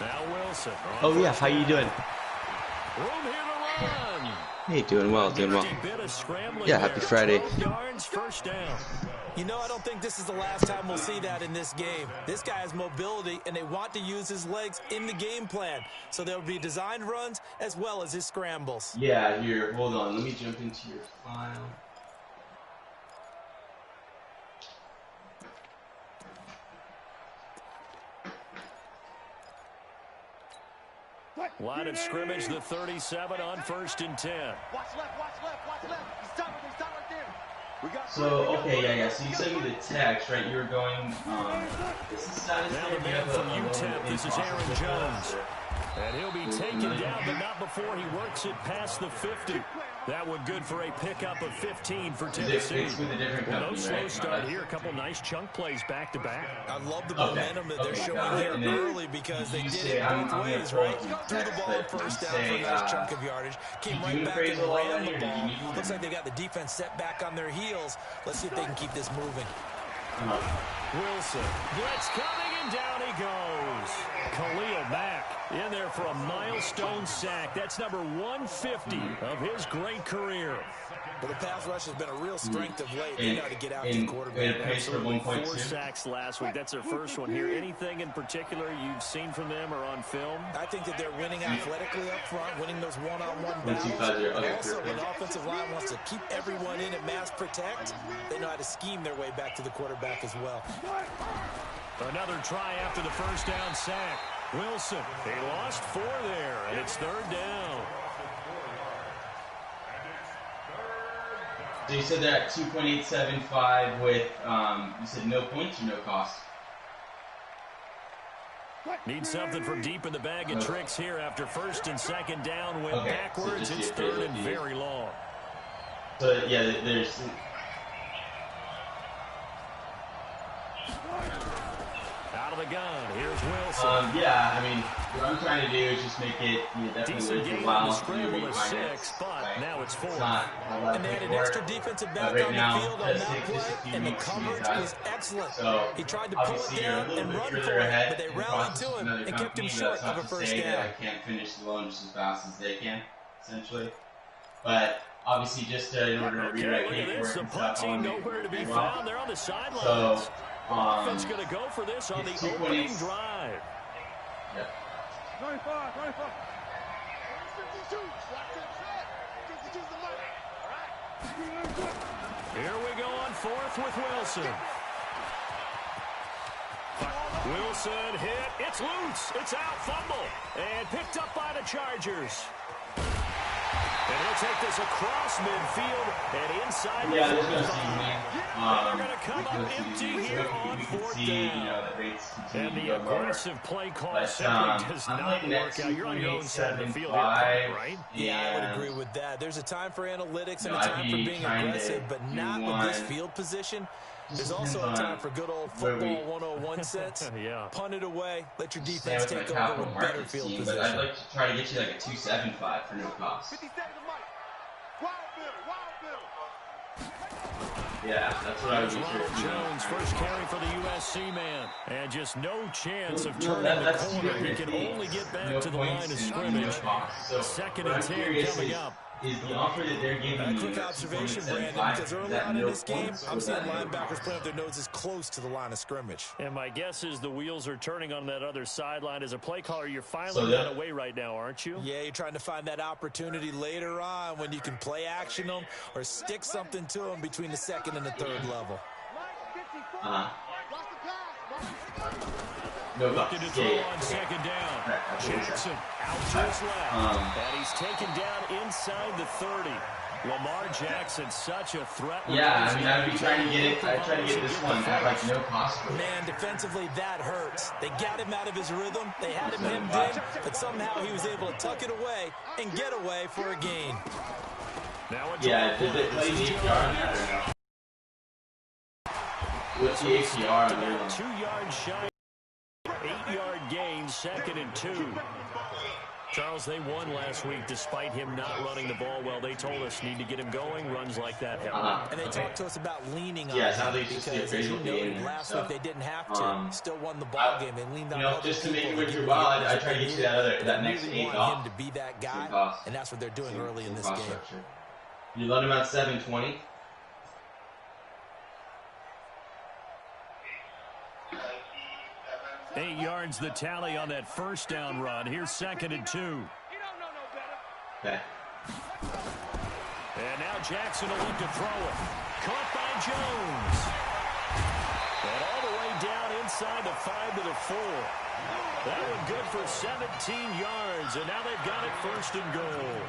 Now Wilson. Oh yeah, how you doing? Room here to run. Hey, doing well, doing well. Yeah, happy Friday. Yards, first down. You know, I don't think this is the last time we'll see that in this game. This guy has mobility, and they want to use his legs in the game plan. So there'll be designed runs as well as his scrambles. Yeah, here, hold on. Let me jump into your file. Line of scrimmage, the 37 on 1st and 10. Watch left, watch left, watch left. He's stopped right there. So, okay, yeah. So you sent me the text, right? You were going, this is status Now there. the man from UTEP, this is Aaron Jones. And he'll be taken down, but not before he works it past the 50. That one good for a pickup of 15 for Tennessee. Well, no slow start here. A couple nice chunk plays back-to-back. I love the momentum that they're showing here early because they did it both ways, right? Threw the ball first down for a nice chunk of yardage. Came right back and ran the ball. Looks like they got the defense set back on their heels. Let's see if they can keep this moving. Wilson. Blitz coming, and down he goes. Khalil Mack in there for a milestone sack. That's number 150 of his great career. But the pass rush has been a real strength of late. They know how to get out to the quarterback. Absolutely. 4 sacks last week. That's their first one here. Anything in particular you've seen from them or on film? I think that they're winning athletically up front, winning those one-on-one battles. And also, when the offensive line wants to keep everyone in and mass protect, they know how to scheme their way back to the quarterback as well. Another try after the first down sack. Wilson, he lost 4 there, and it's 3rd down. So you said they're at 2.875 with, you said no points or no cost? Need something from deep in the bag of tricks here after 1st and 2nd down. Went backwards. So it's 3rd and very long. So, yeah, there's... Out of the gun. Here's Wilson. Yeah, I mean, what I'm trying to do is just make it definitely worth a while. Scramble is 6, but now it's 4. And they had an extra defensive back on the field on that play, and the coverage was excellent. He tried to pull it down and run for it, but they rallied to him and kept him short of a first down. I can't finish the loan just as fast as they can, essentially. But obviously, just in order to rewrite paperwork and stuff, I want to make nowhere to be it found. They're on the sidelines. So, offense going to go for this on the opening drive. Yep. 25. Here we go on 4th with Wilson. Wilson hit. It's loose. It's out. Fumble. And picked up by the Chargers. And he'll take this across midfield and inside. Yeah, there's no seasoning. They're going to come up empty here on 4th down. And the aggressive play call simply does not work out. You're on your own side of the field here, right? Yeah, I would agree with that. There's a time for analytics and a time for being aggressive, but not with this field position. There's also a time for good old football 101 sense. Punt it away. Let your defense take over with better field position. But I'd like to try to get you like a 275 for no cost. Yeah, that's what I would do. Jones, first carry for the USC man. And just no chance of turning the corner. He can only get back to the line of scrimmage. 2nd and 10 coming up. Is the offer that they're giving you quick observation, Brandon, because early on in this game, I'm seeing linebackers putting up their noses close to the line of scrimmage. And my guess is the wheels are turning on that other sideline. As a play caller, you're filing that away right now, aren't you? Yeah, you're trying to find that opportunity later on when you can play action them or stick something to them between the 2nd and the 3rd level. Looking to throw on 2nd down. Jackson out to his left. And he's taken down inside the 30. Lamar Jackson, such a threat. Yeah, I mean, I'd be trying to get it. I try to get this one at like no cost. Man, defensively, that hurts. They got him out of his rhythm. They had him hemmed in, but somehow he was able to tuck it away and get away for a gain. Now yeah, did they play the APR on that or no? What's the APR on there? 2 yards shy. 8-yard gain, 2nd and 2. Charles, they won last week despite him not running the ball well. They told us need to get him going. Runs like that help. And they talked to us about leaning on him because, as you noted, last week they didn't have to. Still won the ball game. They leaned on other just to make it people. worth your while, I try to get you that next really 8 want off. him to be that guy, and that's what they're doing early in this game. You let him at 7:20. Eight yards the tally on that first down run. Here's 2nd and 2. Okay. And now Jackson will look to throw it. Caught by Jones. And all the way down inside the 5 to the 4. That one good for 17 yards. And now they've got it 1st and goal.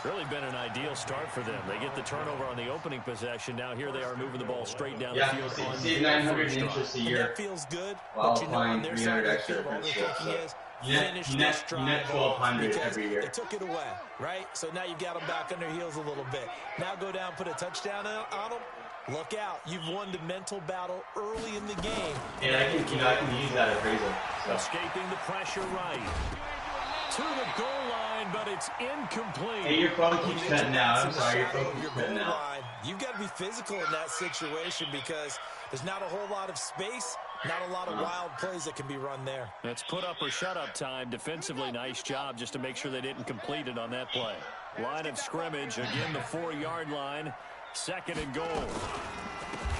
Really been an ideal start for them. They get the turnover on the opening possession. Now here they are moving the ball straight down the field. See 900 interest a year. That feels good. While But you know, on their side of the extra field, all they're thinking is, finish you this net drive 1,200 because every year. they took it away, right? So now you got them back on their heels a little bit. Now go down, put a touchdown on them. Look out. You've won the mental battle early in the game. And I can use that appraisal. So. Escaping the pressure right. To the goal line, but it's incomplete. Hey, your phone keeps cutting out. I'm sorry, your phone keeps cutting out. You've got to be physical in that situation because there's not a whole lot of space, not a lot of wild plays that can be run there. That's put up or shut up time. Defensively, nice job just to make sure they didn't complete it on that play. Line of scrimmage, again the 4-yard line. 2nd and goal.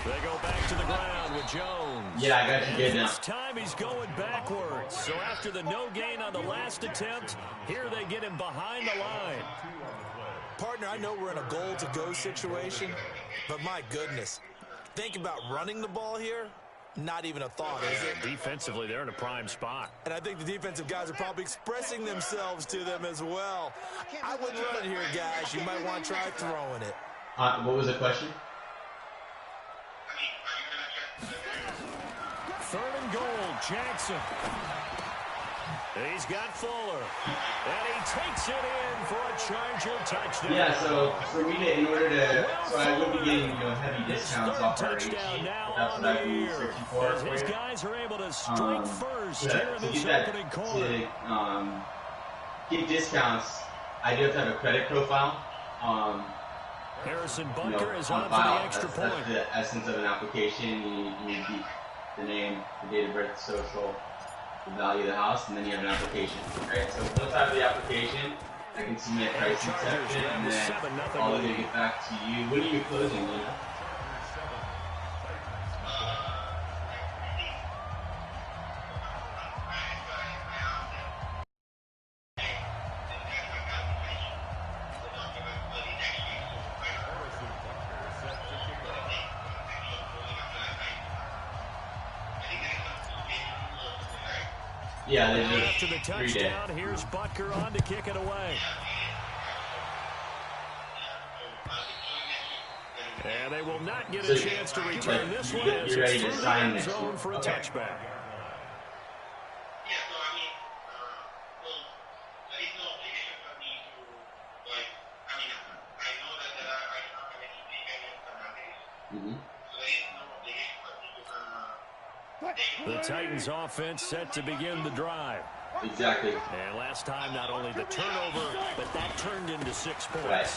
They go back to the ground with Jones. Yeah, I got you good now. This time he's going backwards. So after the no gain on the last attempt, here they get him behind the line. Partner, I know we're in a goal-to-go situation, but my goodness, think about running the ball here. Not even a thought, is it? Defensively, they're in a prime spot. And I think the defensive guys are probably expressing themselves to them as well. I wouldn't run it here, guys. You might want to try throwing it. What was the question? 3rd and goal, Jackson. He's got Fuller. And he takes it in for a Charger touchdown. Yeah, so for me to, in order to, so I would be getting, heavy discounts off our HG. That's what I'd be searching for. His guys are able to strike first here in this opening quarter. To get discounts, I do have to have a credit profile. Harrison Butker is on for file. the extra point. That's the essence of an application. You need the name, the date of birth, the social, the value of the house, and then you have an application. Right? So once I have the application, I can submit pricing section, and then all of it get back to you. When are you closing, Luna? Yeah, they just after the touchdown, here's Butker on to kick it away. And they will not get a chance to return this one as it's through the end zone for a touchback. The Titans offense set to begin the drive. Exactly. And last time, not only the turnover, but that turned into 6 points. Right.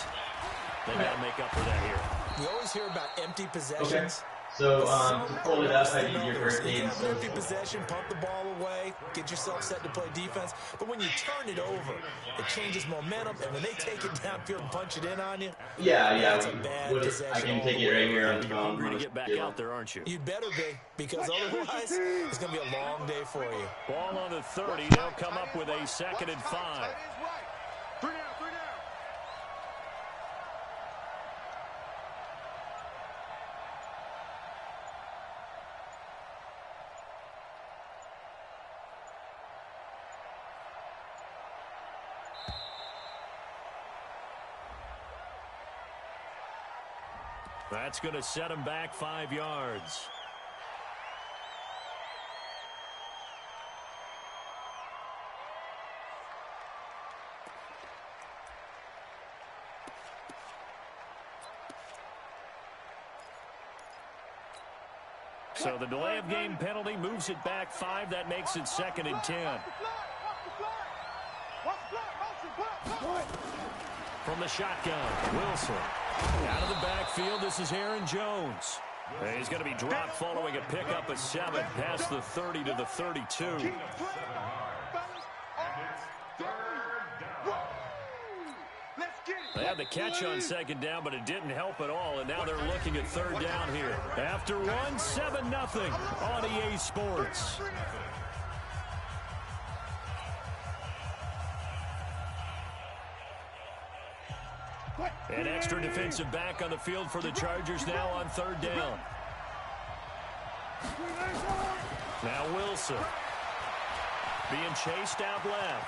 They got to make up for that here. We always hear about empty possessions. Okay. So, to pull it up, I need your birthday and social. Empty possession, pump the ball away, get yourself set to play defense. But when you turn it over, it changes momentum. And when they take it downfield and punch it in on you, that's a bad possession. I can take it right here on the You're phone. hungry to get back out there, aren't you? You'd better be, because otherwise it's going to be a long day for you. Ball on the 30. They'll come up with a 2nd and 5. That's going to set him back 5 yards. So the delay of game penalty moves it back 5. That makes it 2nd and 10. From the shotgun, Wilson. Out of the backfield, this is Aaron Jones. And he's going to be dropped following a pickup of 7 past the 30 to the 32. They had the catch on second down, but it didn't help at all, and now they're looking at third down here. After one, 7-0 on EA Sports. An extra defensive back on the field for the Chargers now on third down. Now Wilson being chased out left.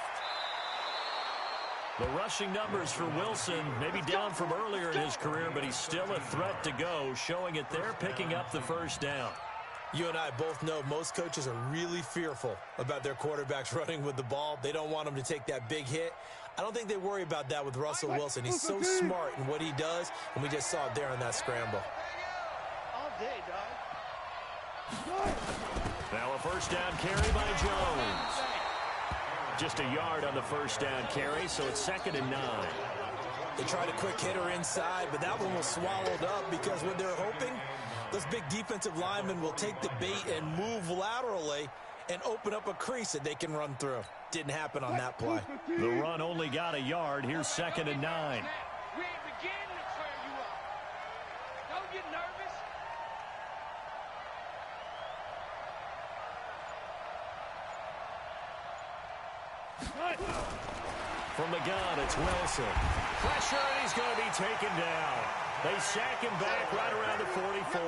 The rushing numbers for Wilson maybe down from earlier in his career, but he's still a threat to go, showing it there, picking up the first down. You and I both know most coaches are really fearful about their quarterbacks running with the ball. They don't want them to take that big hit. I don't think they worry about that with Russell Wilson. He's so smart in what he does, and we just saw it there on that scramble. All day, dog. Now a first down carry by Jones. Just a yard on the first down carry, so it's 2nd and 9. They tried a quick hitter inside, but that one was swallowed up because what they're hoping, those big defensive linemen will take the bait and move laterally and open up a crease that they can run through. Didn't happen on that play. The run only got a yard. Here's 2nd and 9. We ain't beginning to clear you up. Don't get nervous. From the gun, it's Wilson. Pressure, and he's going to be taken down. They sack him back right around the 44.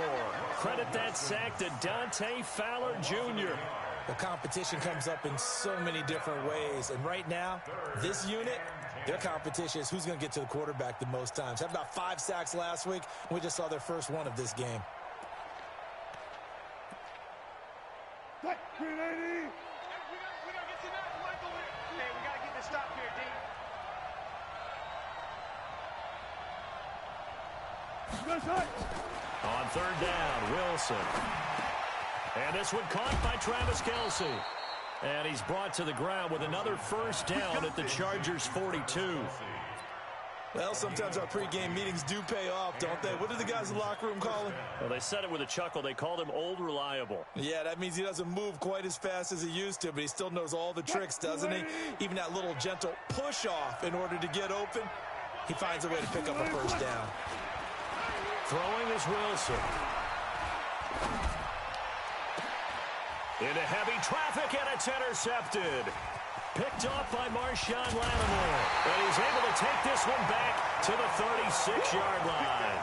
Credit that sack to Dante Fowler Jr. The competition comes up in so many different ways. And right now, this unit, their competition is who's going to get to the quarterback the most times. Had about 5 sacks last week. We just saw their first one of this game. We gotta get to that, Michael. Hey, we gotta get this stop here, D. On third down, Wilson. And this one caught by Travis Kelce. And he's brought to the ground with another first down at the Chargers' 42. Well, sometimes our pregame meetings do pay off, don't they? What do the guys in the locker room call him? Well, they said it with a chuckle. They called him Old Reliable. Yeah, that means he doesn't move quite as fast as he used to, but he still knows all the tricks, doesn't he? Even that little gentle push-off in order to get open, he finds a way to pick up a first down. Throwing is Wilson. Into heavy traffic, and it's intercepted. Picked off by Marshawn Lattimore. And he's able to take this one back to the 36-yard line.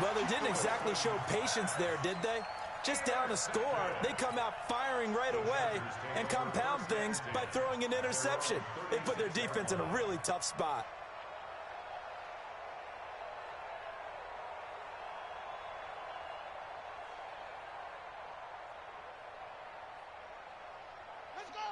Well, they didn't exactly show patience there, did they? Just down a score, they come out firing right away and compound things by throwing an interception. They put their defense in a really tough spot.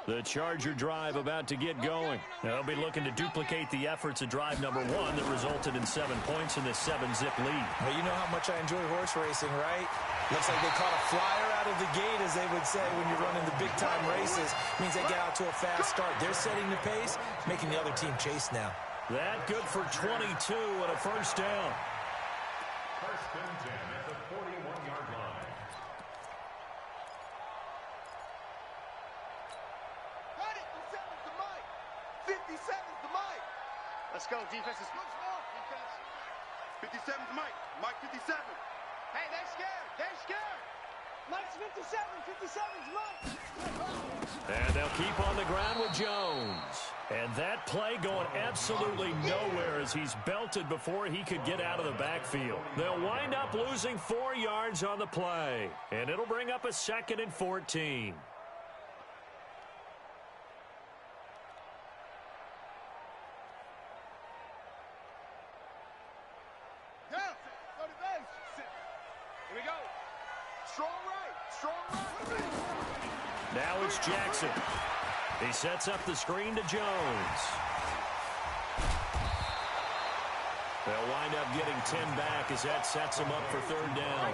The Charger drive about to get going. They'll be looking to duplicate the efforts of drive number 1 that resulted in 7 points in this 7-zip lead. Well, you know how much I enjoy horse racing, right? Looks like they caught a flyer out of the gate, as they would say when you're running the big-time races. Means they get out to a fast start. They're setting the pace, making the other team chase now. That good for 22 and a first down. First and 10 at the 41-yard line. Let's go, defense is good. 57's Mike. Mike 57. Hey, they're scared. They're scared. Mike's 57. 57's Mike. And they'll keep on the ground with Jones. And that play going absolutely nowhere as he's belted before he could get out of the backfield. They'll wind up losing 4 yards on the play. And it'll bring up a 2nd and 14. Now it's Jackson. He sets up the screen to Jones. They'll wind up getting 10 back as that sets them up for third down.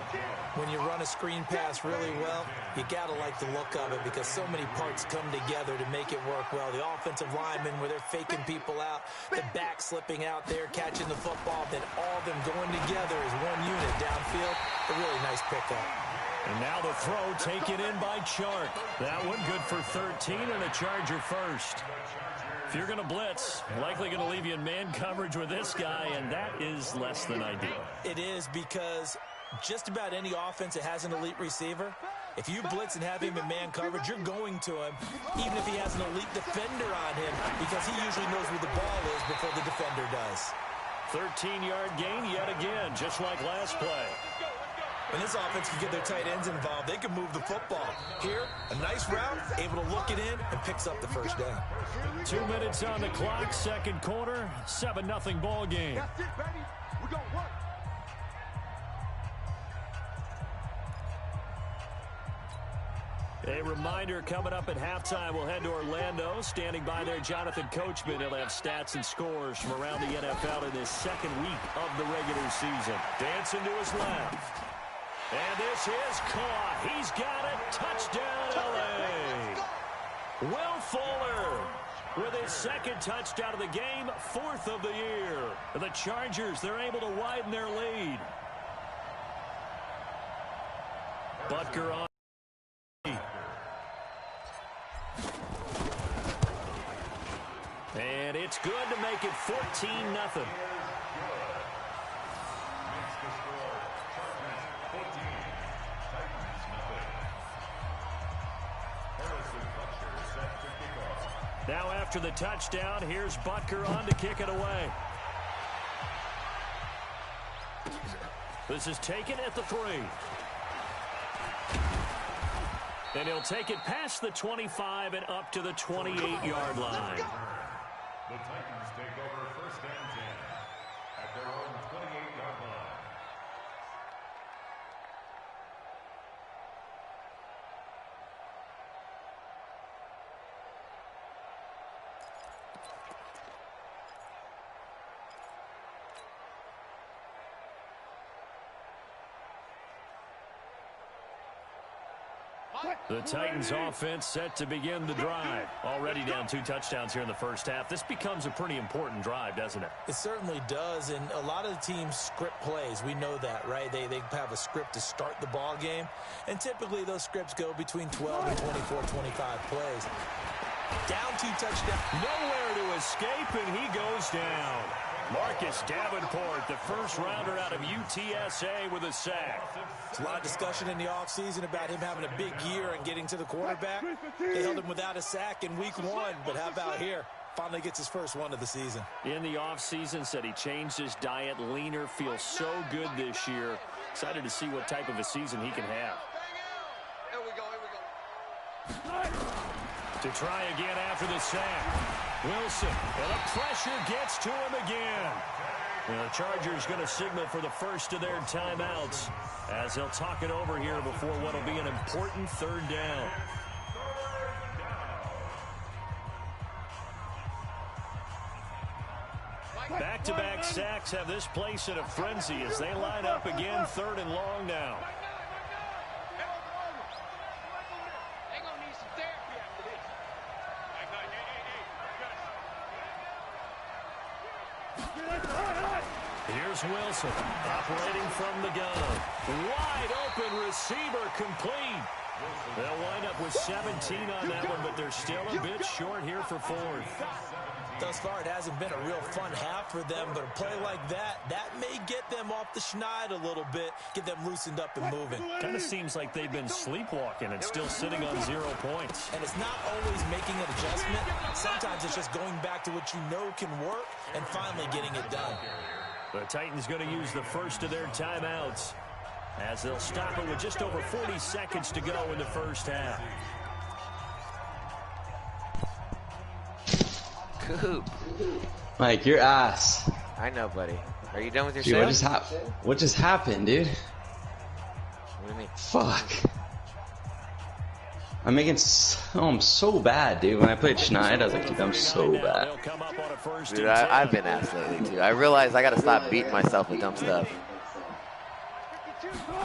When you run a screen pass really well, you got to like the look of it because so many parts come together to make it work well. The offensive linemen where they're faking people out, the back slipping out there, catching the football, then all of them going together as one unit downfield. A really nice pickup. And now the throw taken in by Chark. That one good for 13 and a Charger first. If you're going to blitz, likely going to leave you in man coverage with this guy, and that is less than ideal. It is because just about any offense that has an elite receiver, if you blitz and have him in man coverage, you're going to him, even if he has an elite defender on him, because he usually knows where the ball is before the defender does. 13-yard gain yet again, just like last play. When this offense can get their tight ends involved, they can move the football. Here, a nice route, able to look it in, and picks up the first down. 2 minutes on the clock, second quarter, 7-0 ball game. That's it, baby. We're going to work. A reminder coming up at halftime, we'll head to Orlando. Standing by there, Jonathan Coachman. He'll have stats and scores from around the NFL in this second week of the regular season. Dancing to his left. And this is caught. He's got it. Touchdown, L.A. Will Fuller with his second touchdown of the game, fourth of the year. The Chargers, they're able to widen their lead. Butker on. And it's good to make it 14-0. Now after the touchdown, here's Butker on to kick it away. This is taken at the 3. And he'll take it past the 25 and up to the 28-yard line. The Titans take over first and 10 at their own 28-yard line. The Titans offense set to begin the drive. Already down 2 touchdowns here in the first half. This becomes a pretty important drive, doesn't it? It certainly does, and a lot of the teams script plays. We know that, right? They have a script to start the ball game, and typically those scripts go between 12 and 24, 25 plays. Down 2 touchdowns. Nowhere to escape, and he goes down. Marcus Davenport, the first rounder out of UTSA with a sack. There's a lot of discussion in the offseason about him having a big year and getting to the quarterback. They held him without a sack in week 1, but how about here? Finally gets his first one of the season. In the offseason, said he changed his diet, leaner, feels so good this year. Excited to see what type of a season he can have. Here we go. To try again after the sack. Wilson, and the pressure gets to him again. And the Chargers going to signal for the first of their timeouts as they'll talk it over here before what will be an important third down. Back-to-back sacks have this place in a frenzy as they line up again, 3rd and long now. Here's Wilson operating from the gun. Wide open receiver complete. They'll wind up with 17 on that one, but they're still a bit short here for 4th. Thus far, it hasn't been a real fun half for them, but a play like that may get them off the schneid a little bit, get them loosened up and moving. Kind of seems like they've been sleepwalking and still sitting on 0 points. And it's not always making an adjustment. Sometimes it's just going back to what you know can work and finally getting it done. The Titans going to use the first of their timeouts as they'll stop it with just over 40 seconds to go in the first half. Coop. Mike, your ass. I know, buddy. Are you done with your Dude, sale? what just happened, dude? What do you mean? Fuck. I'm so bad, dude. When I played Schneid, I was like, dude, I'm so bad. Dude, I've been asked lately too. I realize I gotta stop beating myself with dumb stuff.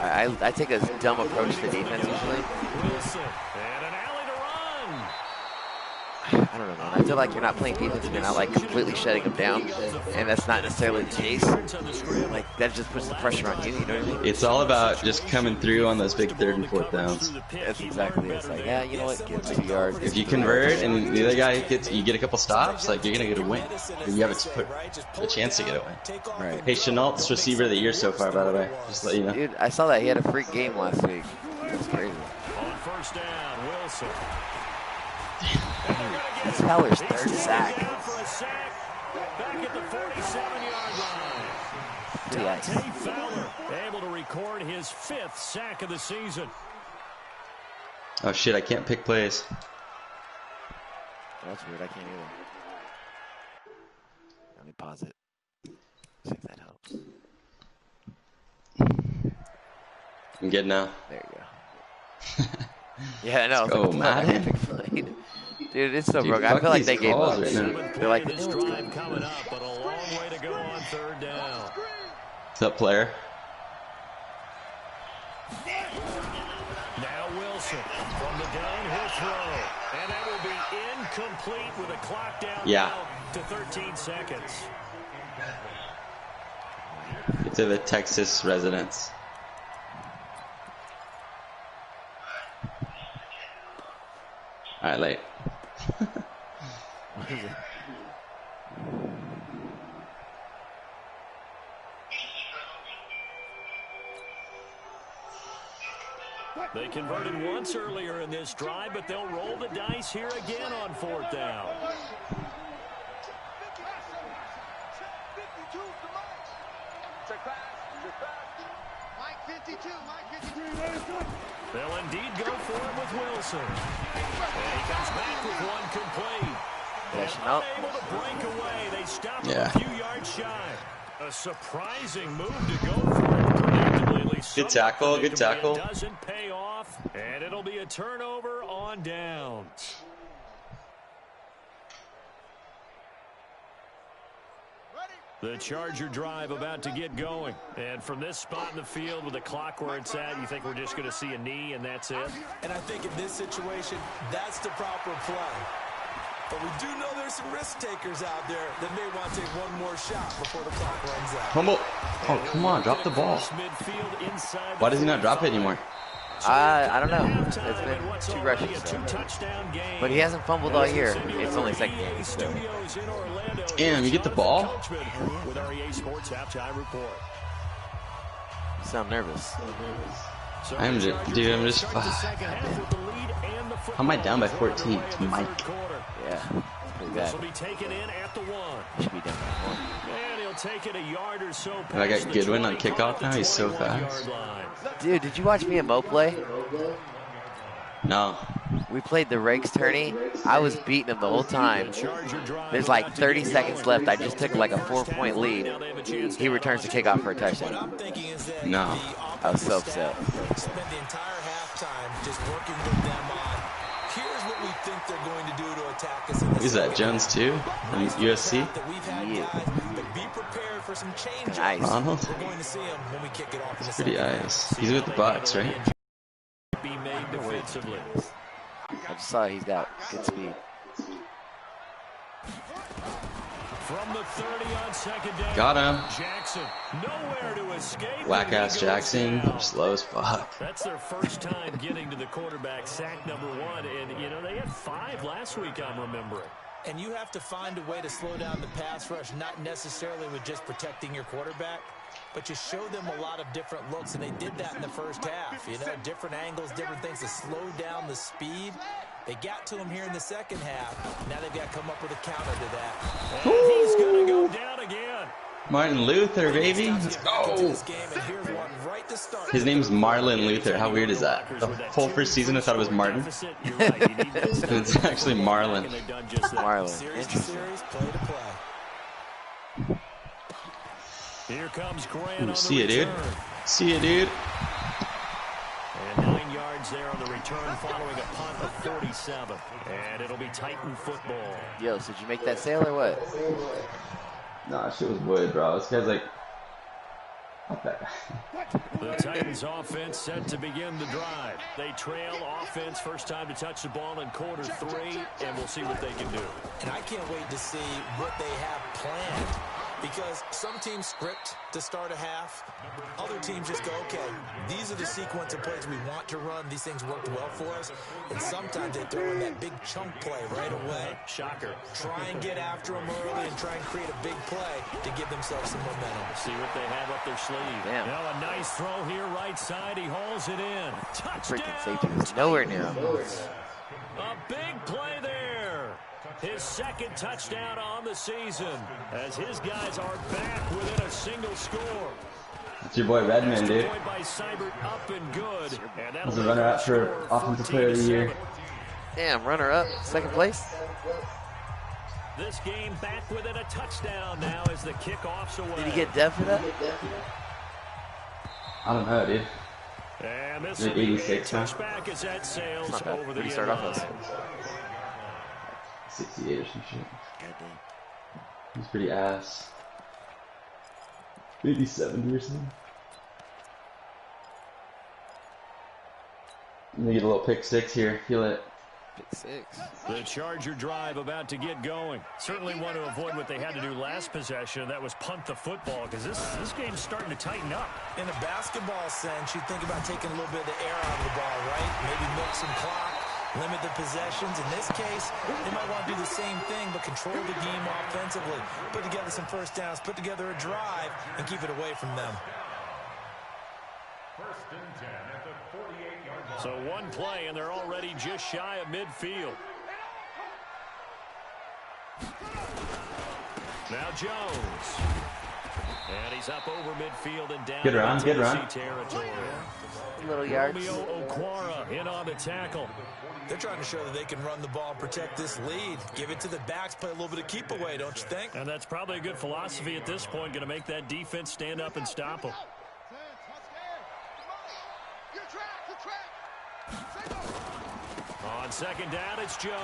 I take a dumb approach to defense usually. I don't know, man. I feel like you're not playing defense if you're not like completely shutting them down, and that's not necessarily the case. Like that just puts the pressure on you. You know what I mean? It's all about just coming through on those big 3rd and 4th downs. That's exactly it. It's like, yeah, you know what? Get 2 yards. If you convert and the other guy you get a couple stops, like you're gonna get a win. You have a chance to get a win. Right. Hey, Chenault's receiver of the year so far, by the way. Just to let you know. Dude, I saw that he had a freak game last week. That's crazy. On first down, Wilson. That's Fowler's 3rd sack. Back at the 47-yard line. Pretty nice. Dante Fowler able to record his 5th sack of the season. Oh shit, I can't pick plays. That's weird. I can't either. Let me pause it. See if that helps. I'm good now. There you go. Yeah, I know. Oh, man. Dude, it's so Dude, broken. I feel like they gave up. right now. They're like, This drive coming up, but a long way to go on 3rd down. What's up, player? Now Wilson from the downhill throw. And that will be incomplete with a clock down now to 13 seconds. Get to the Texas residents. All right, late. what is it? They converted once earlier in this drive, but they'll roll the dice here again on 4th down. They'll indeed go for it with Wilson. And he comes back with one complete. And unable to break away. They stop him a few yards shy. A surprising move to go for it. Predictably, good tackle, good tackle. Doesn't pay off, and it'll be a turnover on downs. The Charger drive about to get going. And from this spot in the field with the clock where it's at, you think we're just going to see a knee and that's it? And I think in this situation, that's the proper play. But we do know there's some risk takers out there that may want to take one more shot before the clock runs out. Humble. Oh, come on, drop the ball. Why does he not drop it anymore? I don't know. It's been 2 rushes. So. But he hasn't fumbled all year. It's only 2nd game. So. Damn, you get the ball? You sound nervous. I'm just. How am I down by 14? It's Mike. Yeah, pretty bad. He should be down by 1. And he'll take it a yard or so. And I got Goodwin on kickoff now. He's so fast. Dude, did you watch me and Mo play? No. We played the Rakes tourney. I was beating him the whole time. There's like 30 seconds left. I just took like a 4-point lead. He returns the kickoff for a touchdown. No. I was so upset. Spent the entire halftime just working with them on here's what we think they're going to do to attack us. Who's that, Jones too? From USC? Yeah. But be prepared for some change. Nice. Ronald? We're going to see him when we kick it off in the Pretty nice. He's with the Bucks, right? Be made defensively. I just saw he's got good speed. From the 30 on 2nd down. Got him. Jackson nowhere to escape. Whack ass Jackson. Slow as fuck. That's their first time getting to the quarterback, sack number 1. And, you know, they had 5 last week, I'm remembering. And you have to find a way to slow down the pass rush, not necessarily with just protecting your quarterback, but you show them a lot of different looks, and they did that in the first half. You know, different angles, different things to slow down the speed. They got to him here in the second half. Now they've got to come up with a counter to that. And he's going to go down again. Martin Luther, baby. Let's go. His name's Marlon Luther. How weird is that? The whole first season I thought it was Martin. It's actually Marlon. Marlon. Interesting. Here comes Grant on the See you, dude. See you, dude. And 9 yards yards there on the return following a punt of 47. And it'll be Titan football. Yo, so did you make that sale or what? Nah, shit was wood, bro. This guy's like... The Titans offense set to begin the drive. They trail offense, first time to touch the ball in quarter 3, and we'll see what they can do. And I can't wait to see what they have planned, because some teams script to start a half. Other teams just go, okay, these are the sequence of plays we want to run. These things worked well for us. And sometimes they throw in that big chunk play right away. Shocker. Try and get after them early and try and create a big play to give themselves some momentum. See what they have up their sleeve. Damn. Now a nice throw here, right side. He hauls it in. Touchdown. Freaking safety was nowhere near him. A big play there. His second touchdown on the season as his guys are back within a single score. It's your boy Redmond, dude. By Seibert, up and good. And He's a runner-up for Offensive Player of the Year. Damn, runner-up, second place. This game back within a touchdown now as the kickoff's away. Did he get deaf for that? I don't know, dude. And this Like 86, huh? touchback as that sails Not bad. over What the did he start off as? 68 or some shit. Goddamn. He's pretty ass. Maybe 70 or something. Let me get a little pick 6 here. Feel it. Pick 6. The Charger drive about to get going. Certainly want to avoid what they had to do last possession. That was punt the football, because this game's starting to tighten up. In a basketball sense, you think about taking a little bit of the air out of the ball, right? Maybe milk some clock, limit the possessions. In this case, they might want to do the same thing, but control the game offensively. Put together some first downs, put together a drive, and keep it away from them. First and 10 at the 48-yard line. So one play, and they're already just shy of midfield. Now Jones. And he's up over midfield and down Good run, into good Tennessee run. territory. Little yards. Romeo Okwara in on the tackle. They're trying to show that they can run the ball and protect this lead. Give it to the backs, play a little bit of keep away, don't you think? And that's probably a good philosophy at this point, going to make that defense stand up and stop them. On second down, it's Jones.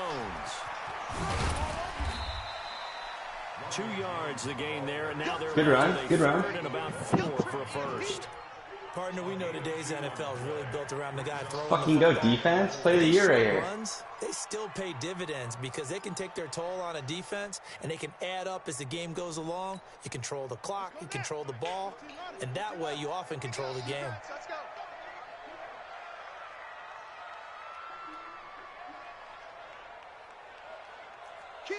2 yards the gain there, and now they're Good run, good run. third and about 4 for a first. Partner, we know today's NFL is really built around the guy throwing Fucking the go football. defense. Play of the year right here. Runs, they still pay dividends because they can take their toll on a defense and they can add up as the game goes along. You control the clock, you control the ball, and that way you often control the game. Let's go. Kill.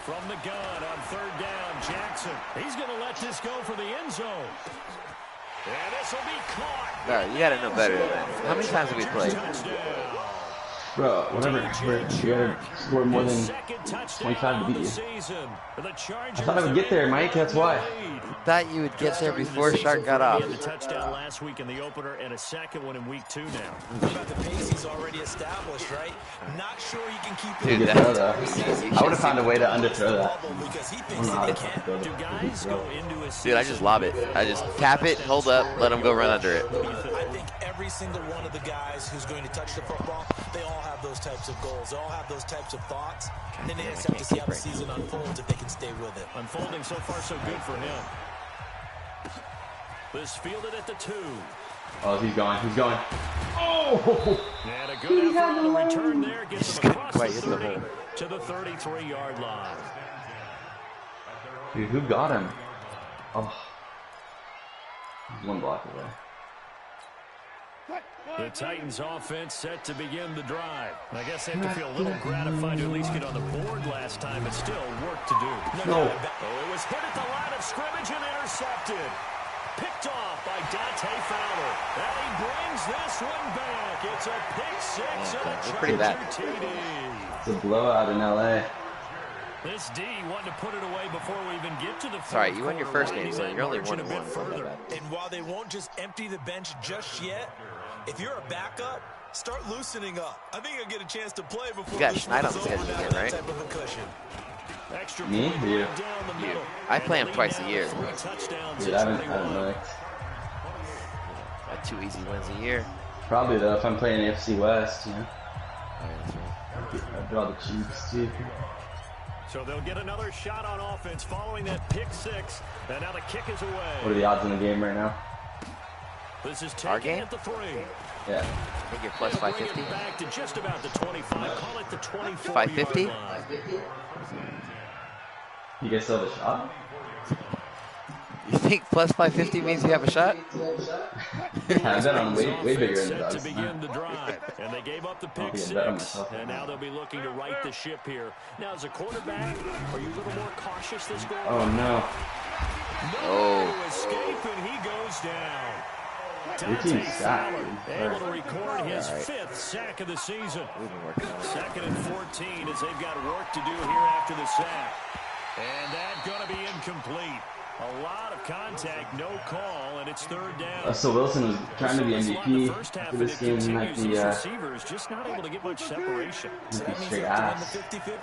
From the gun on third down, Jackson. He's going to let this go for the end zone. And this will be caught. All right, you got to know better than that. How many times have we played? Bro, whatever. You gotta score more than 25 to beat you. I thought I would get there, Mike. That's why. Thought you would get there before Shark got off. He had the touchdown last week in the opener and a second one in week 2 now. How about the pace he's already established, right? Not sure he can keep it. Dude, Throw that. I would have found a way to underthrow that. Because he I don't thinks know how that to he can. throw Do guys go into a Dude, I just lob it. I just tap it, hold up, let him go run under it. I think every single one of the guys who's going to touch the football, they all have those types of goals. They all have those types of thoughts. And then they just have to see how the season unfolds if they can stay with it. Unfolding so far so good for him. This fielded at the 2. Oh, he's going. Oh! And a good effort on the return there gets him across quite the hit the 30 hole. to the 33-yard line. Dude, who got him? Oh. He's one block away. The Titans offense set to begin the drive. I guess they have to feel a little gratified to at least get on the board last time, but still work to do. No. Oh, it was hit at the line of scrimmage and intercepted. Picked off by Dante Fowler. And he brings this one back. It's a pick 6 and a pretty bad. Charger TD. It's a blowout in LA. This D wanted to put it away before we even get to the fourth Sorry, you won your quarter, first game, leading so that you're only margin 1-1. a bit It's not that further. bad. And while they won't just empty the bench just yet, if you're a backup, start loosening up. I think you'll get a chance to play before You got this Schneid one on is the schedule over again, now, right? that type of a cushion. Me? Or you? You. I play him twice a year. Dude, I don't know. Got 2 easy wins a year. Probably though, if I'm playing AFC West, you know. Oh, yeah, that's right. I draw the Chiefs too. So they'll get another shot on offense following that pick six. And now the kick is away. What are the odds in the game right now? This is Our game? at the 3. Yeah. I think you're plus 550. Back to just about the 25. Call it the 24. 550? You guys still have a shot? You think plus 550 means you have a shot? Yeah, I bet on way bigger than to that. begin the drive, and they gave up the pick six, and now they'll be looking to right the ship here. Now, as a quarterback, are you a little more cautious this goal? Oh no. No escape, and he goes down. Your team's sacked, Able to record his 5th sack of the season. We've been working on it. 2nd and 14 as they've got work to do here after the sack. And that's going to be incomplete. A lot of contact, no call, and it's 3rd down. Russell Wilson was trying to be MVP after this game. He might be receivers just not able to get much separation. straight ass.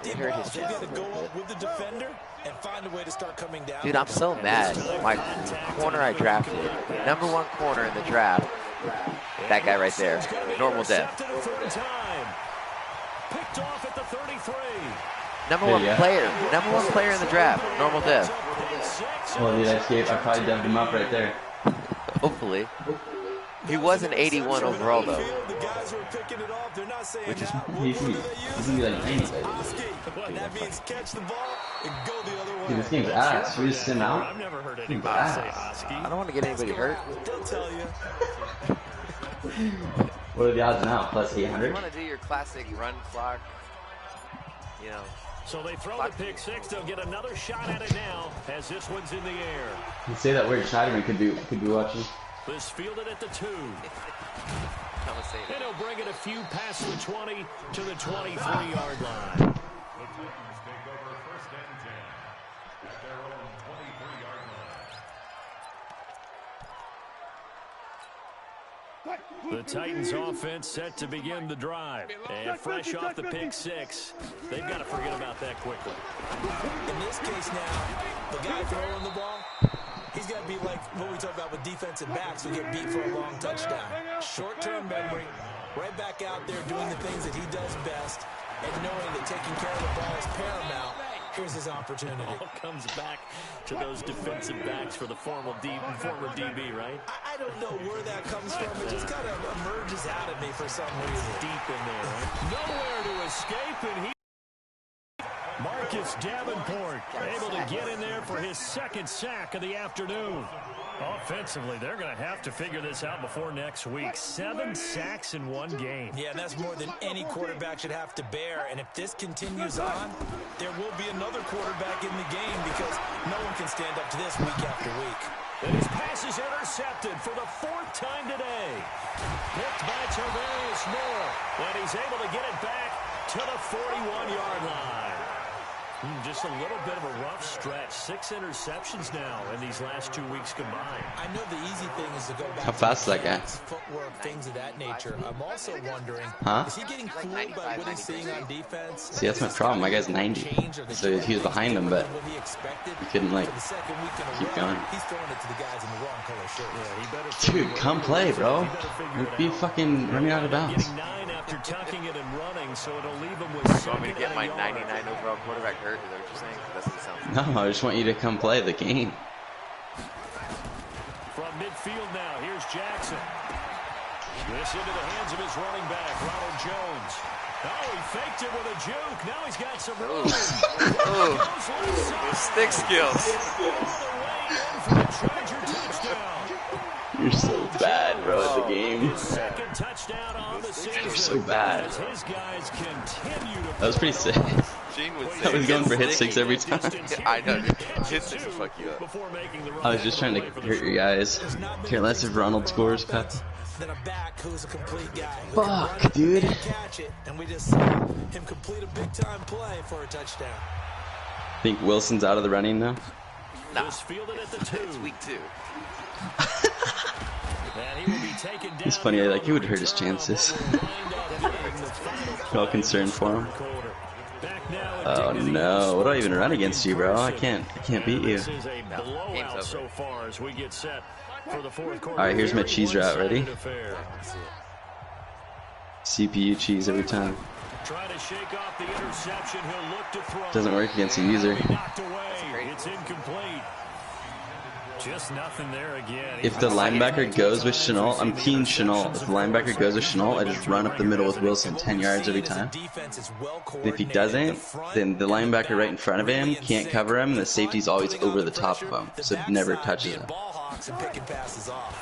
He hurt his chest to go up with the defender and find a way to start coming down. Dude, I'm so mad. My corner I drafted, #1 corner in the draft, that guy right there, normal death. Picked off at the 33. Number one player in the draft, normal death. Well, dude, I probably dubbed him up right there. Hopefully. He was an 81 overall, though. Which is... He's gonna be like 90, baby. That means catch the ball and go the other way. Dude, this game's ass. Should we just sit him out? I've never heard Game's anybody say ass. I don't want to get anybody hurt. They'll tell you. What are the odds now? Plus You 800? want to do your classic run clock, you know. So they throw the pick six. They'll get another shot at it now as this one's in the air. You say that weird Schneiderman could be watching. This fielded at the 2. And he'll bring it a few past the 20 to the 23-yard line. The Titans take over 1st and 10 at their own 23-yard line. The Titans offense set to begin the drive. And fresh off the pick six, they've got to forget about that quickly. In this case now, the guy throwing the ball, he's got to be like what we talk about with defensive backs who get beat for a long touchdown. Short-term memory, right back out there doing the things that he does best, and knowing that taking care of the ball is paramount. Here's his opportunity. All comes back to those defensive backs for the former DB, right? I don't know where that comes from. It just kind of emerges out of me for some reason. Deep in there, right? Nowhere to escape, and he... Marcus Davenport able to get in there for his 2nd sack of the afternoon. Offensively, they're going to have to figure this out before next week. 7 sacks in 1 game. Yeah, and that's more than any quarterback should have to bear. And if this continues on, there will be another quarterback in the game because no one can stand up to this week after week. And his pass is intercepted for the 4th time today. Picked by Tavarius Moore. And he's able to get it back to the 41-yard line. Just a little bit of a rough stretch. 6 interceptions now in these last 2 weeks combined. I know the easy thing is to go back How fast is that guy? Footwork, things of that nature. I'm also wondering, Huh? is he getting fooled by what he's seeing on defense? See, that's my problem. My guy's 90. So he was behind him, but he couldn't, like, keep going. He's throwing it to the guys in the wrong color shirts. Dude, come play, bro. Don't be fucking running out of bounds. Getting 9 after tucking it and running, so it'll leave him with You want me to get my 99 overall quarterback hurt? Is that what you're saying? That's what it sounds like. No, I just want you to come play the game. From midfield now, here's Jackson. This into the hands of his running back, Ronald Jones. Oh, he faked it with a juke. Now he's got some room. His stick skills. You're so bad, bro, at the game. Second touchdown on the season. You're so bad. As his guys continue to That was pretty sick. Gene would I was going for hit six every time. I know. Hit six will fuck you up. before making the run. I was just trying to hurt your guys. Care less if Ronald scores, Pep. Then a back who's a complete guy. Fuck, dude. Catch it, and we just saw him complete a big-time play for a touchdown. Think Wilson's out of the running now? Nah. This fielded at the 2. It's week 2. And he will be taken down. It's funny, like, he would hurt his chances. We're all concerned for him. Back now Oh no, what do I even run against you, bro? I can't beat you. This is a blowout so far as we get set for the fourth quarter. Alright, here's my cheese route, ready? CPU cheese every time. Trying to shake off the interception. He'll look to throw. Doesn't work against a user. Knocked away. It's incomplete. Just nothing there again. If the linebacker goes with Chenault, I'm keying Chenault. If the linebacker goes with Chenault, I just run up the middle with Wilson 10 yards every time. If he doesn't, then the linebacker right in front of him can't cover him, and the safety's always over the top of him, so it never touches him.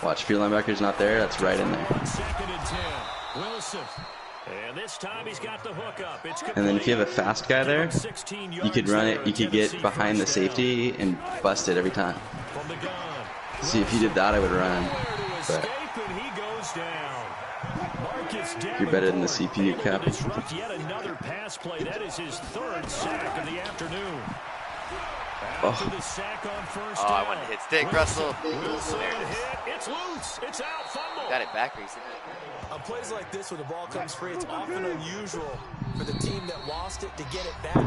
Watch, if your linebacker's not there, that's right in there. And this time he's got the hook up. And then if you have a fast guy there, you could run it, you could get behind the safety and bust it every time. See, if you did that, I would run. But you're better than the CPU cap. Yet another pass play. That is his third sack of the afternoon. Oh, I want to hit stick, Russell. There it is. It's loose. It's out. Fumble. Got it back recently. On plays like this, when the ball comes free, it's often unusual for the team that lost it to get it back,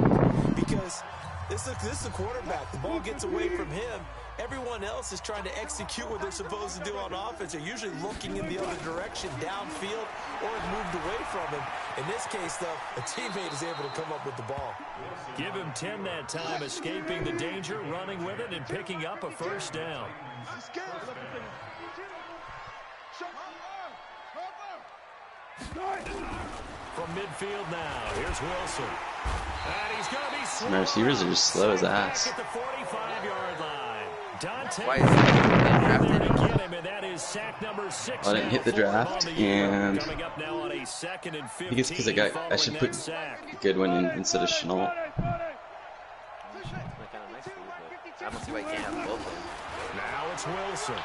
because this is the quarterback. The ball gets away from him. Everyone else is trying to execute what they're supposed to do on offense. They're usually looking in the other direction, downfield, or have moved away from him. In this case, though, a teammate is able to come up with the ball. Give him 10 that time, escaping the danger, running with it, and picking up a first down. From midfield now, here's Wilson. And he's going to be slow. My receivers are just slow as ass. At the 45-yard line. Dante. Why is he drafted? That is sack number 6. I didn't hit the draft, and I think it's because I should put a good one in instead of Chenault. I don't see why you can't have both of them. Now it's Wilson.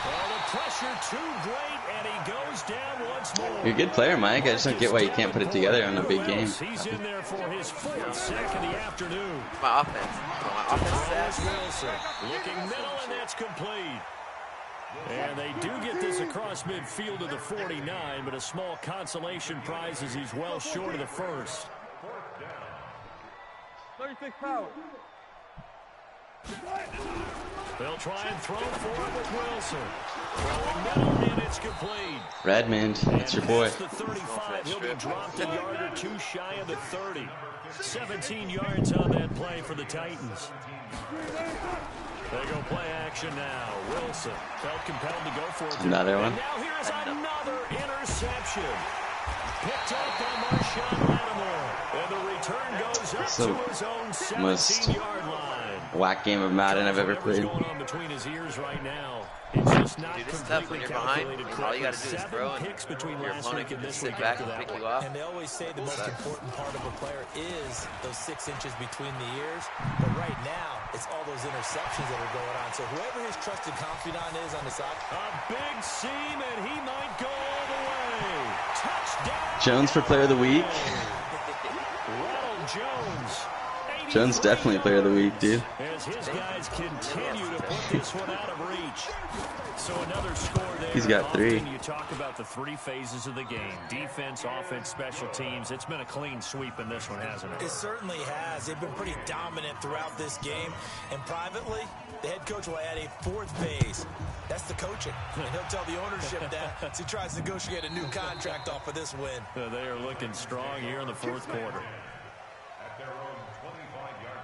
Well, the pressure too great, and he goes down once more. You're a good player, Mike. I just don't get why you can't put it together on a big game. He's in there for his 4th sack of the afternoon. My offense. My offense Wilson looking middle, and that's complete. And they do get this across midfield to the 49, but a small consolation prize as he's well short of the first. 36 power. They'll try and throw for it with Wilson. Throwing middle, and it's complete. Redmond, that's your boy. The 35, he'll be dropped a yard or two shy of the 30. 17 yards on that play for the Titans. They go play action now. Wilson felt compelled to go for it. Another one. And now here's another interception. Picked up by Marshawn Lattimore. And the return goes up to his own 17-yard line. Whack game of Madden I've ever played. Going on between his ears right now. It's just not Dude, it's tough when you're behind. All you got to do is throw, and your opponent can just sit back and pick you off. And they always say the most important part of a player is those 6 inches between the ears. But right now, it's all those interceptions that are going on. So whoever his trusted confidant is on the side. A big seam, and he might go all the way. Touchdown. Jones for player of the week. Ronald Jones. Jones definitely player of the week, dude. As his guys continue to put this one out of reach. So another score there. He's got 3. You talk about the 3 phases of the game. Defense, offense, special teams. It's been a clean sweep in this one, hasn't it? It certainly has. They've been pretty dominant throughout this game. And privately, the head coach will add a 4th phase. That's the coaching. And he'll tell the ownership that as he tries to negotiate a new contract off of this win. They are looking strong here in the 4th quarter. At their own 25-yard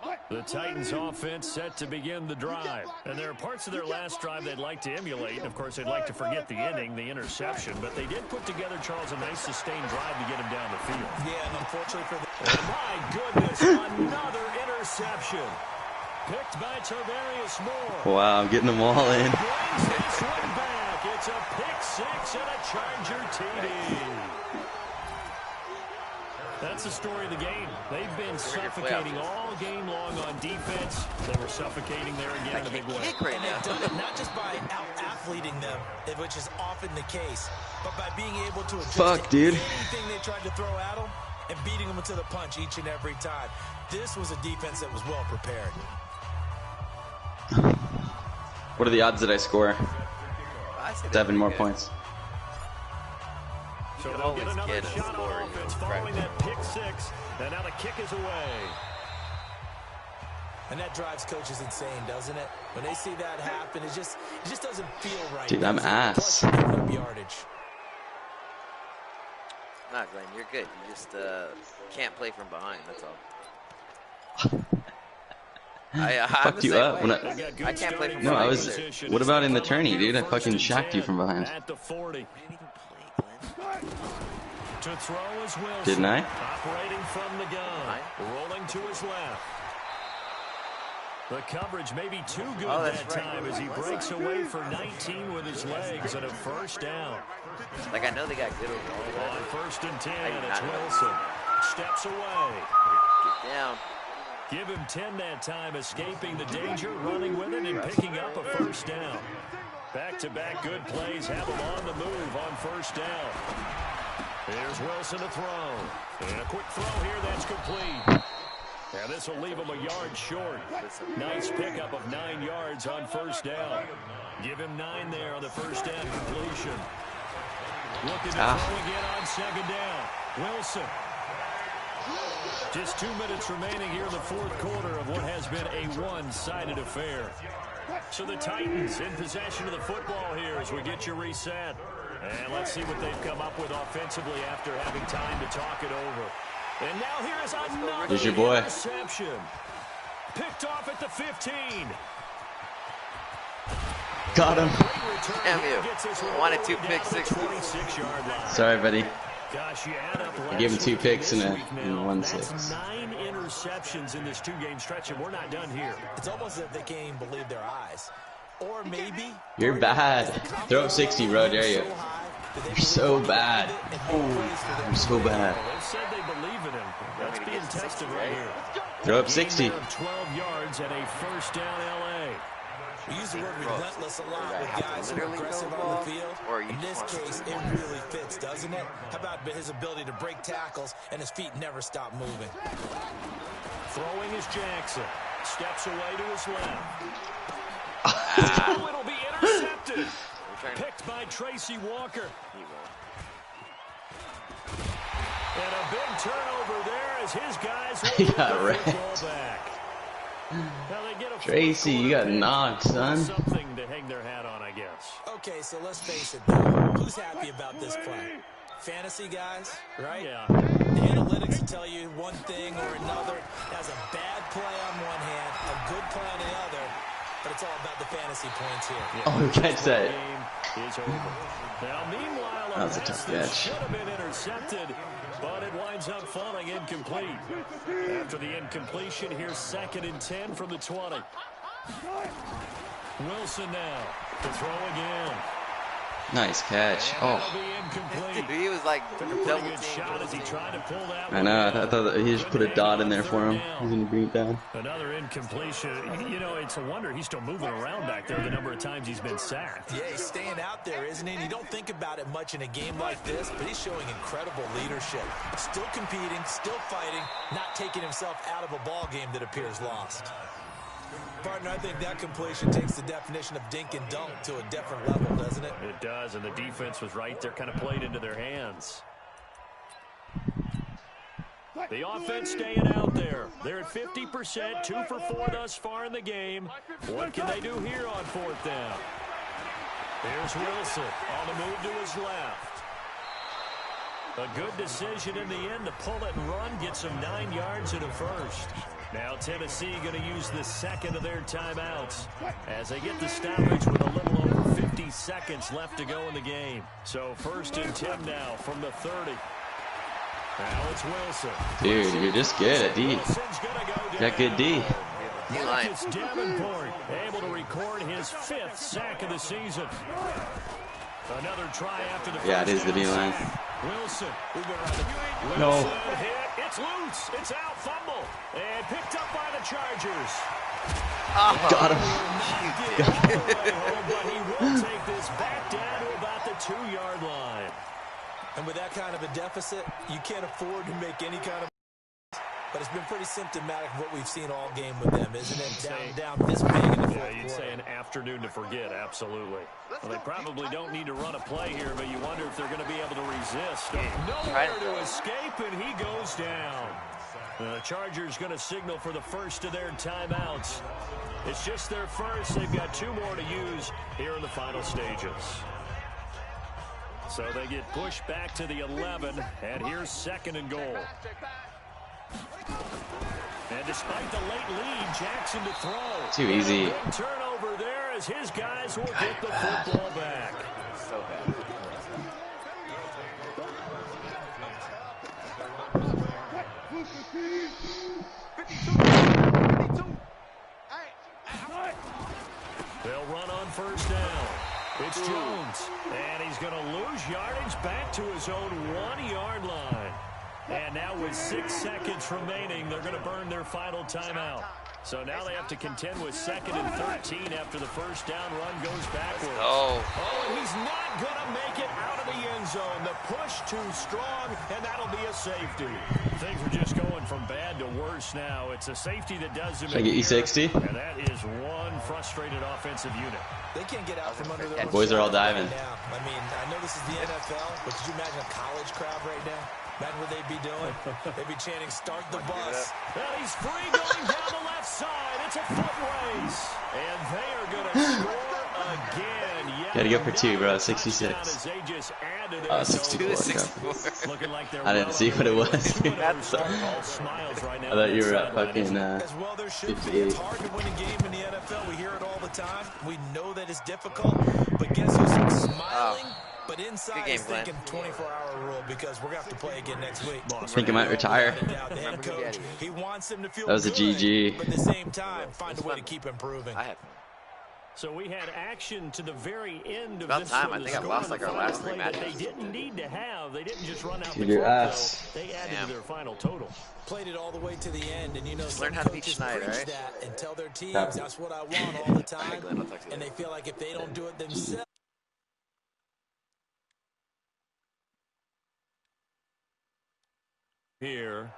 line. The Titans offense set to begin the drive. And there are parts of their last drive they'd like to emulate. And of course, they'd like to forget the ending, the interception. But they did put together, Charles, a nice sustained drive to get him down the field. Yeah, and unfortunately for the... Oh, my goodness, another interception. Picked by Tarvarius Moore. Wow, I'm getting them all in. Brings this one back. It's a pick 6 and a Charger TD. That's the story of the game. They've been suffocating all game long on defense. They were suffocating there again in a big way. And they've done it not just by out-athleting them, which is often the case, but by being able to adjust to anything they tried to throw at them and beating them to the punch each and every time. This was a defense that was well prepared. What are the odds that I score? 7 more points. So they'll get another shot on offense following that pick 6. And now the kick is away. And that drives coaches insane, doesn't it? When they see that happen, it just doesn't feel right. Dude, I'm ass. Yardage. Nah, Glenn, you're good. You just can't play from behind. That's all. I fucked you up. When I can't play from behind. No, I was. What about in the tourney, dude? I fucking shacked you from behind. At the 40. To throw is Wilson. Didn't I? Operating from the gun. Rolling to his left. The coverage may be too good that time as he breaks away for 19 with his legs and a first down. Like, I know they got good overall. On 1st and 10, it's Wilson. Steps away. Get down. Give him 10 that time, escaping the danger, running with it, and picking up a first down. Back-to-back good plays have him on the move on first down. Here's Wilson to throw. And a quick throw here that's complete. And this will leave him a yard short. Nice pickup of 9 yards on first down. Give him 9 there on the first down completion. Looking to throw again on second down. Wilson. Just 2 minutes remaining here in the fourth quarter of what has been a one-sided affair. So the Titans in possession of the football here as we get you reset. And let's see what they've come up with offensively after having time to talk it over. And now here is another Here's your boy. Interception. Picked off at the 15. Got him. Damn you. Wanted 2 pick sixes. Sorry, buddy. Gosh, you add up I gave him 2 picks and now, 1 that's 6. 9 interceptions in this 2-game stretch, and we're not done here. It's almost as if they can't even believe their eyes. Or maybe You're bad. Throw up 60, bro. Dare you? You're so bad. Oh, I'm so bad. They said they believe in him. That's being tested right here. Throw up 60. 12 yards and a first down LA. We use the word relentless a lot with guys who are aggressive on the field. In this case, it really fits, doesn't it? How about his ability to break tackles and his feet never stop moving? Throwing is Jackson. Steps away to his left. It'll be intercepted. Picked by Tracy Walker. And a big turnover there as his guys will get the football back. Tracy, you got knocked, son. Something to hang their hat on, I guess. Okay, so let's face it, who's happy about this play? Fantasy guys, right? Yeah. The analytics will tell you one thing or another. That's a bad play on one hand, a good play on the other, but it's all about the fantasy points here. Oh, catch that. Now, meanwhile, that was a tough catch. Should have been intercepted, but it winds up falling incomplete. After the incompletion, here's 2nd and 10 from the 20. Wilson now to throw again. Nice catch. Oh. Dude, he was like double shot as he tried to pull that. I know. I thought that he just put a dot in there for him. He's going to bring it down. Another incompletion. You know, it's a wonder he's still moving around back there the number of times he's been sacked. Yeah, he's staying out there, isn't he? And you don't think about it much in a game like this, but he's showing incredible leadership. Still competing, still fighting, not taking himself out of a ball game that appears lost. Partner, I think that completion takes the definition of dink and dunk to a different level, doesn't it? It does, and the defense was right there, kind of played into their hands. The offense staying out there. They're at 50%, 2 for 4 thus far in the game. What can they do here on 4th down? Here's Wilson on the move to his left. A good decision in the end to pull it and run, get some 9 yards and a first. Now Tennessee going to use the 2nd of their timeouts as they get the stoppage with a little over 50 seconds left to go in the game. So 1st and 10 now from the 30. Now it's Wilson. Dude, you're just good at D. Got good D. Marcus Davenport able to record his 5th sack of the season. Another try after the it is the D-line. Wilson. No. Hit. It's loose. It's out. Fumble. And picked up by the Chargers. Got him. But he will take this back down to about the 2-yard line. And with that kind of a deficit, you can't afford to make any kind of but it's been pretty symptomatic of what we've seen all game with them, isn't it? Down this big in the fourth quarter. You'd say an afternoon to forget, absolutely. Well, they probably don't need to run a play here, but you wonder if they're going to be able to resist. Nowhere to escape, and he goes down. The Chargers going to signal for the first of their timeouts. It's just their first. They've got 2 more to use here in the final stages. So they get pushed back to the 11, and here's 2nd and goal. And despite the late lead, Jackson to throw. Too easy. Turnover there as his guys will get the football back. So bad. They'll run on first down. It's Jones, and he's going to lose yardage back to his own 1-yard line. And now with 6 seconds remaining, they're going to burn their final timeout. So now they have to contend with 2nd and 13 after the first down run goes backwards. Oh, and he's not going to make it out of the end zone. The push too strong, and that'll be a safety. Things are just going from bad to worse now. It's a safety that does him. Should I get you 60? And that is one frustrated offensive unit. They can't get out from under their boys are all diving. Right now. I mean, I know this is the NFL, but could you imagine a college crowd right now? Imagine what they'd be doing. They'd be chanting, "Start the bus." And he's free going down the left side. It's a foot race. And they are going to score again. Gotta go for 2, bro. 66. 64. I didn't see what it was. I thought you were at fucking 58. It's hard to win a game in the NFL. We hear it all the time. We know that it's difficult. But guess who's smiling? But inside is thinking 24-hour rule because we're going to have to play again next week. I think I might retire. The head coach, he wants him to feel that was a GG. But at the same time, find a way to keep improving. So we had action to the very end of about this time. one. I think I've lost like our last 3 matches. They didn't need to have. They didn't just run out Dude, the your clock, ass. though. They added to their final total. Played it all the way to the end, and you know, learn how to beat Schneider, right? That and tell their teams that's what I want all the time, and they feel like if they don't do it themselves. Here.